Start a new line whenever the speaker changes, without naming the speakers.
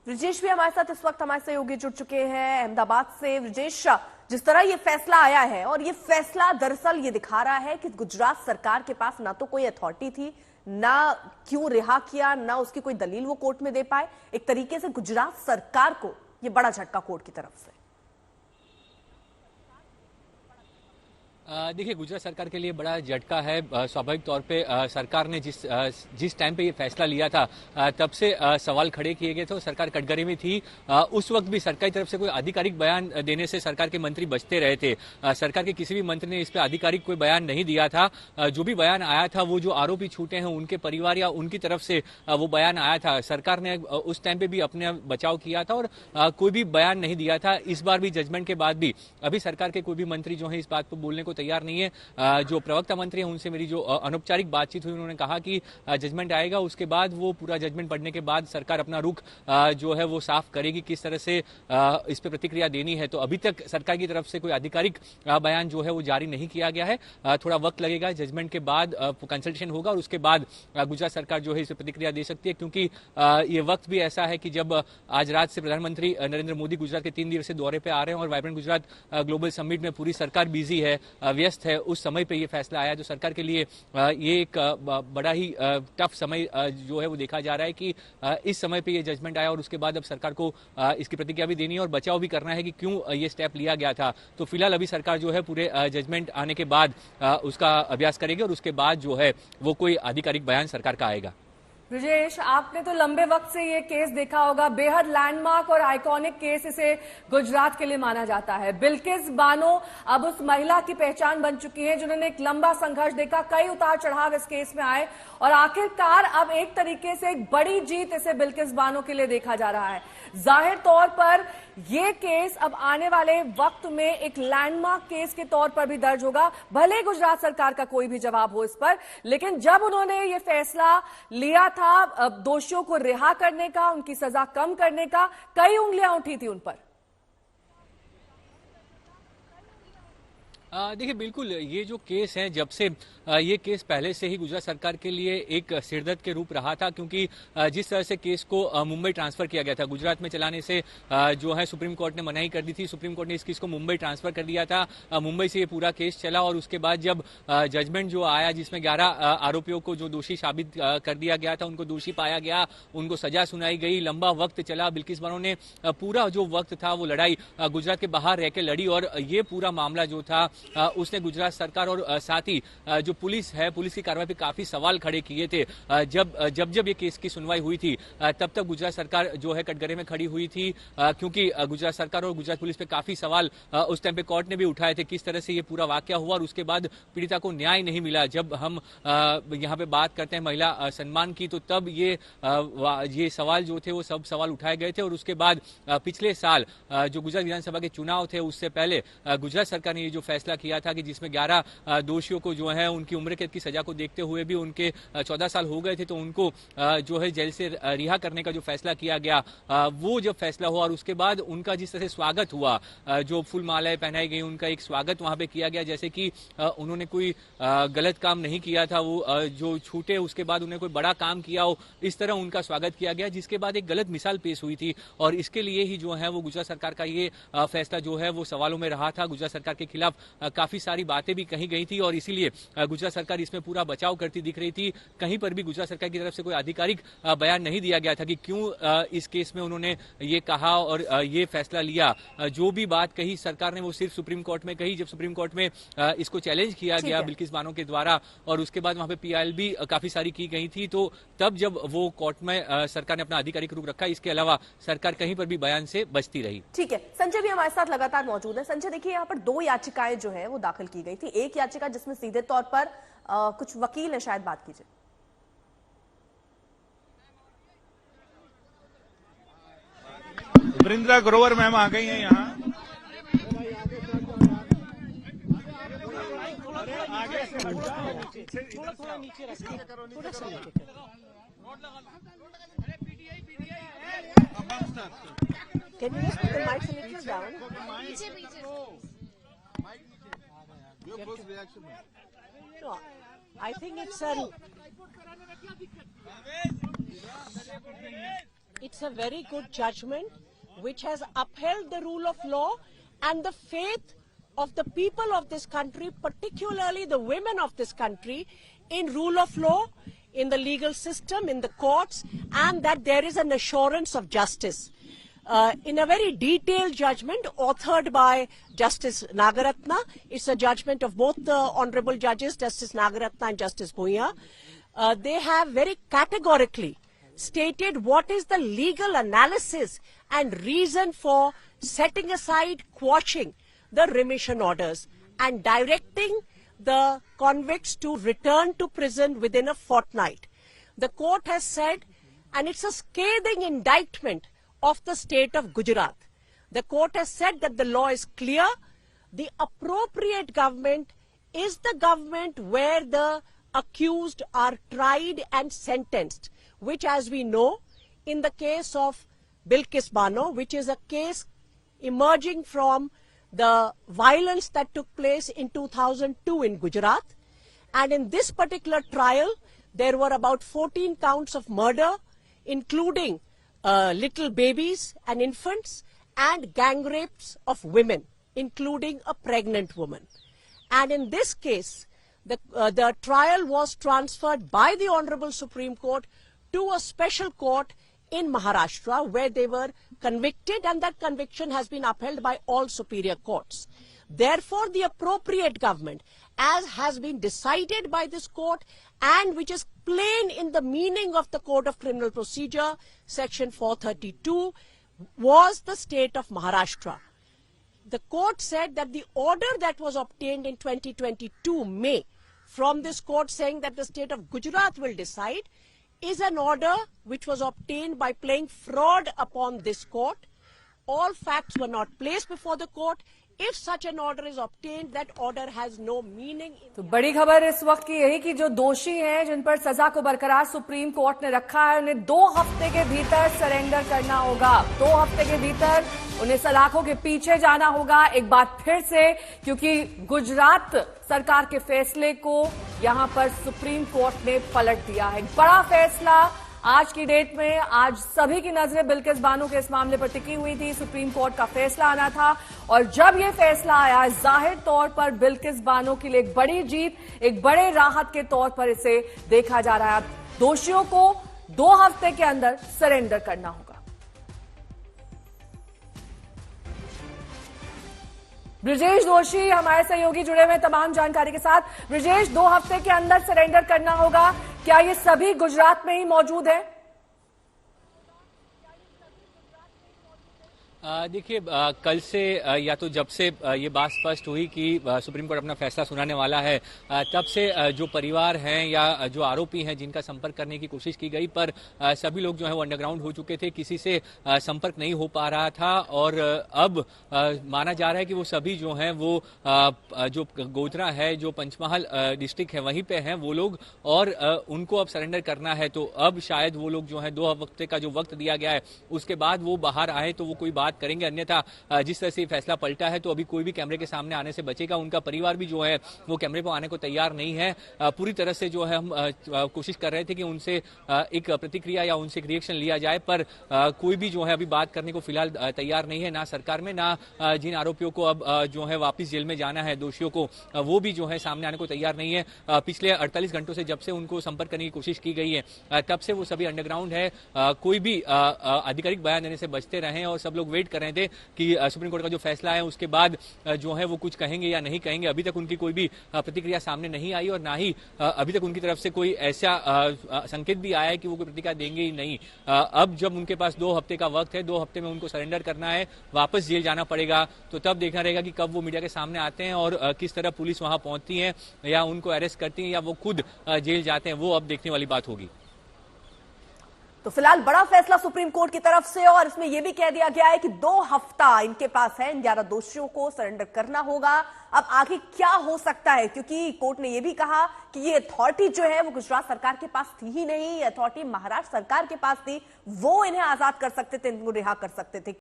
ब्रिजेश भी हमारे साथ इस वक्त हमारे सहयोगी जुड़ चुके हैं अहमदाबाद से। ब्रिजेश, जिस तरह ये फैसला आया है और ये फैसला दरअसल ये दिखा रहा है कि गुजरात सरकार के पास ना तो कोई अथॉरिटी थी, ना क्यों रिहा किया, ना उसकी कोई दलील वो कोर्ट में दे पाए। एक तरीके से गुजरात सरकार को ये बड़ा झटका कोर्ट की तरफ से।
देखिए, गुजरात सरकार के लिए बड़ा झटका है। स्वाभाविक तौर पे सरकार ने जिस टाइम पे ये फैसला लिया था तब से सवाल खड़े किए गए थे। सरकार कटघरे में थी। उस वक्त भी सरकार की तरफ से कोई आधिकारिक बयान देने से सरकार के मंत्री बचते रहे थे। सरकार के किसी भी मंत्री ने इस पर आधिकारिक कोई बयान नहीं दिया था। जो भी बयान आया था वो जो आरोपी छूटे हैं उनके परिवार या उनकी तरफ से वो बयान आया था। सरकार ने उस टाइम पे भी अपने बचाव किया था और कोई भी बयान नहीं दिया था। इस बार भी जजमेंट के बाद भी अभी सरकार के कोई भी मंत्री जो है इस बात पर बोलने को तैयार नहीं है। जो प्रवक्ता मंत्री हैं उनसे मेरी जो अनौपचारिक बातचीत हुई, उन्होंने कहा कि जजमेंट आएगा, उसके बाद वो पूरा जजमेंट पढ़ने के बाद सरकार अपना रुख जो है वो साफ करेगी, किस तरह से इस पर प्रतिक्रिया देनी है। तो अभी तक सरकार की तरफ से कोई आधिकारिक बयान जो है वो जारी नहीं किया गया है। थोड़ा वक्त लगेगा, जजमेंट के बाद कंसल्टेशन होगा और उसके बाद गुजरात सरकार जो है इस पर प्रतिक्रिया दे सकती है, क्योंकि ये वक्त भी ऐसा है कि जब आज रात से प्रधानमंत्री नरेंद्र मोदी गुजरात के 3 दिवसीय दौरे पे आ रहे हैं और वाइब्रेंट गुजरात ग्लोबल समिट में पूरी सरकार बिजी है, व्यस्त है। उस समय पे ये फैसला आया, जो सरकार के लिए ये एक बड़ा ही टफ समय जो है वो देखा जा रहा है कि इस समय पे ये जजमेंट आया और उसके बाद अब सरकार को इसकी प्रतिक्रिया भी देनी है और बचाव भी करना है कि क्यों ये स्टेप लिया गया था। तो फिलहाल अभी सरकार जो है पूरे जजमेंट आने के बाद उसका अभ्यास करेगी और उसके बाद जो है वो कोई आधिकारिक बयान सरकार का आएगा।
ब्रिजेश, आपने तो लंबे वक्त से ये केस देखा होगा, बेहद लैंडमार्क और आइकॉनिक केस इसे गुजरात के लिए माना जाता है। बिल्किस बानो अब उस महिला की पहचान बन चुकी है जिन्होंने एक लंबा संघर्ष देखा, कई उतार चढ़ाव इस केस में आए और आखिरकार अब एक तरीके से एक बड़ी जीत इसे बिल्किस बानो के लिए देखा जा रहा है। जाहिर तौर पर ये केस अब आने वाले वक्त में एक लैंडमार्क केस के तौर पर भी दर्ज होगा, भले गुजरात सरकार का कोई भी जवाब हो इस पर। लेकिन जब उन्होंने ये फैसला लिया था दोषियों को रिहा करने का, उनकी सजा कम करने का, कई उंगलियां उठी थी उन पर।
देखिए, बिल्कुल ये जो केस है, जब से ये केस पहले से ही गुजरात सरकार के लिए एक सिरदर्द के रूप रहा था, क्योंकि जिस तरह से केस को मुंबई ट्रांसफर किया गया था, गुजरात में चलाने से जो है सुप्रीम कोर्ट ने मनाही कर दी थी। सुप्रीम कोर्ट ने इस केस को मुंबई ट्रांसफर कर दिया था। मुंबई से ये पूरा केस चला और उसके बाद जब जजमेंट जो आया जिसमें 11 आरोपियों को जो दोषी साबित कर दिया गया था, उनको दोषी पाया गया, उनको सजा सुनाई गई, लंबा वक्त चला। बिल्किस बानो ने पूरा जो वक्त था वो लड़ाई गुजरात के बाहर रहकर लड़ी और ये पूरा मामला जो था उसने गुजरात सरकार और साथ ही जो पुलिस है, पुलिस की कार्रवाई पे काफी सवाल खड़े किए थे। जब ये केस की सुनवाई हुई थी तब तक गुजरात सरकार जो है कटघरे में खड़ी हुई थी, क्योंकि गुजरात सरकार और गुजरात पुलिस पे काफी सवाल उस टाइम पे कोर्ट ने भी उठाए थे, किस तरह से ये पूरा वाकया हुआ और उसके बाद पीड़िता को न्याय नहीं मिला। जब हम यहाँ पे बात करते हैं महिला सम्मान की, तो तब ये सवाल जो थे वो सब सवाल उठाए गए थे और उसके बाद पिछले साल जो गुजरात विधानसभा के चुनाव थे उससे पहले गुजरात सरकार ने ये जो फैसला किया था कि जिसमें 11 दोषियों को जो है उनकी उम्र कैद की सजा को देखते हुए भी उनके 14 साल हो गए थे, तो उनको जो है जेल से रिहा करने का जो फैसला किया गया, वो जब फैसला हुआ और उसके बाद उनका जिस तरह से स्वागत हुआ, जो फूल मालाएं पहनाई गई, उनका एक स्वागत वहां पे किया गया जैसे कि उन्होंने कोई गलत काम नहीं किया था, वो जो छूटे उसके बाद उन्हें कोई बड़ा काम किया हो, इस तरह उनका स्वागत किया गया, जिसके बाद एक गलत मिसाल पेश हुई थी और इसके लिए ही जो है वो गुजरात सरकार का ये फैसला जो है वो सवालों में रहा था। गुजरात सरकार के खिलाफ काफी सारी बातें भी कही गई थी और इसीलिए गुजरात सरकार इसमें पूरा बचाव करती दिख रही थी। कहीं पर भी गुजरात सरकार की तरफ से कोई आधिकारिक बयान नहीं दिया गया था कि क्यों इस केस में उन्होंने ये कहा और ये फैसला लिया। जो भी बात कही सरकार ने वो सिर्फ सुप्रीम कोर्ट में कही, जब सुप्रीम कोर्ट में इसको चैलेंज किया गया बिल्किस बानो के द्वारा और उसके बाद वहां पे पीआईएल काफी सारी की गई थी, तो तब जब वो कोर्ट में सरकार ने अपना आधिकारिक रूप रखा। इसके अलावा सरकार कहीं पर भी बयान से बचती रही।
ठीक है, संजय भी हमारे साथ लगातार मौजूद है। संजय, देखिए यहाँ पर 2 याचिकाएं जो है वो दाखिल की गई थी। एक याचिका जिसमें सीधे तौर पर कुछ वकील ने शायद बात कीजिए।
वृंदा ग्रोवर मैम आ गई हैं यहाँ। थोड़ा नीचे रखिए, थोड़ा सा नीचे
Can you just put the mics a little down? No, I think it's
It's a very good judgment which has upheld the rule of law and the faith of the people of this country, particularly the women of this country, in rule of law, in the legal system, in the courts, and that there is an assurance of justice. In a very detailed judgment authored by Justice Nagaratna, it's a judgment of both the honorable judges, Justice Nagaratna and Justice Bhuiyan. They have very categorically stated what is the legal analysis and reason for setting aside, quashing the remission orders and directing the convicts to return to prison within a fortnight. The court has said, and it's a scathing indictment of the state of Gujarat. The court has said that the law is clear. The appropriate government is the government where the accused are tried and sentenced, which, as we know, in the case of Bilkis Bano, which is a case emerging from the violence that took place in 2002 in Gujarat. And in this particular trial, there were about 14 counts of murder, including little babies and infants, and gang rapes of women, including a pregnant woman. And in this case, the trial was transferred by the Honorable Supreme Court to a special court in Maharashtra, where they were convicted, and that conviction has been upheld by all superior courts. Therefore, the appropriate government, as has been decided by this court and which is plain in the meaning of the Code of Criminal Procedure, Section 432, was the state of Maharashtra. The court said that the order that was obtained in 2022 May from this court saying that the state of Gujarat will decide is an order which was obtained by playing fraud upon this court. All facts were not placed before the court. If such an order is obtained, that order has no meaning.
तो बड़ी खबर इस वक्त की यही कि जो दोषी हैं, जिन पर सजा को बरकरार सुप्रीम कोर्ट ने रखा है, उन्हें 2 हफ्ते के भीतर सरेंडर करना होगा। 2 हफ्ते के भीतर उन्हें सलाखों के पीछे जाना होगा। एक बार फिर से, क्योंकि गुजरात सरकार के फैसले को यहां पर सुप्रीम कोर्ट ने पलट दिया है। बड़ा फैसला आज की डेट में। आज सभी की नजरें बिल्किस बानो के इस मामले पर टिकी हुई थी। सुप्रीम कोर्ट का फैसला आना था, और जब यह फैसला आया, जाहिर तौर पर बिल्किस बानो के लिए एक बड़ी जीत, एक बड़े राहत के तौर पर इसे देखा जा रहा है। दोषियों को 2 हफ्ते के अंदर सरेंडर करना होगा। ब्रिजेश दोषी हमारे सहयोगी जुड़े हुए तमाम जानकारी के साथ। ब्रिजेश, 2 हफ्ते के अंदर सरेंडर करना होगा, क्या ये सभी गुजरात में ही मौजूद है?
देखिए, कल से या तो जब से ये बात स्पष्ट हुई कि सुप्रीम कोर्ट अपना फैसला सुनाने वाला है, तब से जो परिवार हैं या जो आरोपी हैं जिनका संपर्क करने की कोशिश की गई, पर सभी लोग जो है वो अंडरग्राउंड हो चुके थे, किसी से संपर्क नहीं हो पा रहा था। और अब माना जा रहा है कि वो सभी जो हैं वो जो गोधरा है, जो पंचमहल डिस्ट्रिक्ट है, वहीं पे हैं वो लोग, और उनको अब सरेंडर करना है। तो अब शायद वो लोग जो है 2 हफ्ते का जो वक्त दिया गया है, उसके बाद वो बाहर आए तो वो कोई बात करेंगे। अन्यथा जिस तरह से फैसला पलटा है, तो अभी कोई भी कैमरे के सामने आने से बचेगा। उनका परिवार भी जो है वो कैमरे पर आने को तैयार नहीं है। पूरी तरह से जो है हम कोशिश कर रहे थे कि उनसे एक प्रतिक्रिया या उनसे एक रिएक्शन लिया जाए, पर कोई भी जो है अभी बात करने को फिलहाल तैयार नहीं है, ना सरकार में, ना जिन आरोपियों को अब जो है वापिस जेल में जाना है, दोषियों को, वो भी जो है सामने आने को तैयार नहीं है। पिछले 48 घंटों से जब से उनको संपर्क करने की कोशिश की गई है, तब से वो सभी अंडरग्राउंड है। कोई भी आधिकारिक बयान देने से बचते रहे, और सब लोग वेट कर रहे थे कि सुप्रीम कोर्ट का जो फैसला है उसके बाद जो है वो कुछ कहेंगे या नहीं कहेंगे। अभी तक उनकी कोई भी प्रतिक्रिया सामने नहीं आई, और ना ही अभी तक उनकी तरफ से कोई ऐसा संकेत भी आया है कि वो कोई प्रतिक्रिया देंगे ही नहीं। अब जब उनके पास 2 हफ्ते का वक्त है, 2 हफ्ते में उनको सरेंडर करना है, वापस जेल जाना पड़ेगा, तो तब देखना रहेगा कि कब वो मीडिया के सामने आते हैं और किस तरह पुलिस वहां पहुंचती है, या उनको अरेस्ट करती है, या वो खुद जेल जाते हैं, वो अब देखने वाली बात होगी।
तो फिलहाल बड़ा फैसला सुप्रीम कोर्ट की तरफ से, और इसमें यह भी कह दिया गया है कि 2 हफ्ता इनके पास है, इन 11 दोषियों को सरेंडर करना होगा। अब आगे क्या हो सकता है, क्योंकि कोर्ट ने यह भी कहा कि ये अथॉरिटी जो है वो गुजरात सरकार के पास थी ही नहीं, अथॉरिटी महाराष्ट्र सरकार के पास थी, वो इन्हें आजाद कर सकते थे, इनको रिहा कर सकते थे।